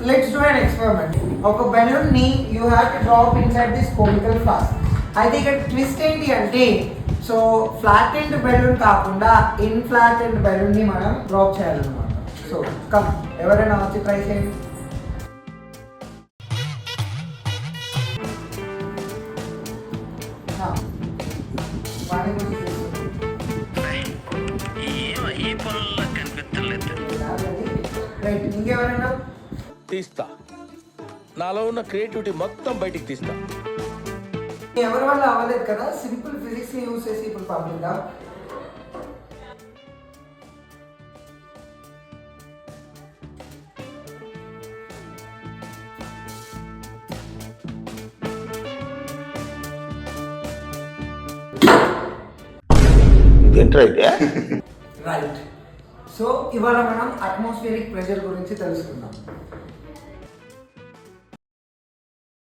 let's do an experiment. ఒక balloon ని you have to drop inside this conical flask. అయితే ఇక్కడ twist ఏంటి అంటే సో ఫ్లాటెండ్ బెలూన్ కాకుండా ఇన్ఫ్లాటెండ్ బెలూన్ ని మనం డ్రాప్ చేయాలన్నమాట. సో కమ్ ఎవరైనా వచ్చి ట్రై చేయండి. ఇంకెవరైనా తీస్తా, నాలో ఉన్న క్రియేటివిటీ మొత్తం బయటికి తీస్తా. ఎవరి వల్ల అవ్వలేదు కదా, సింపుల్ ఫిజిక్స్ యూజ్ చేసి ఇప్పుడు పంపిద్దాం. రైట్. సో ఇవాళ మనం అట్మాస్ఫియరిక్ ప్రెషర్ గురించి తెలుసుకుందాం.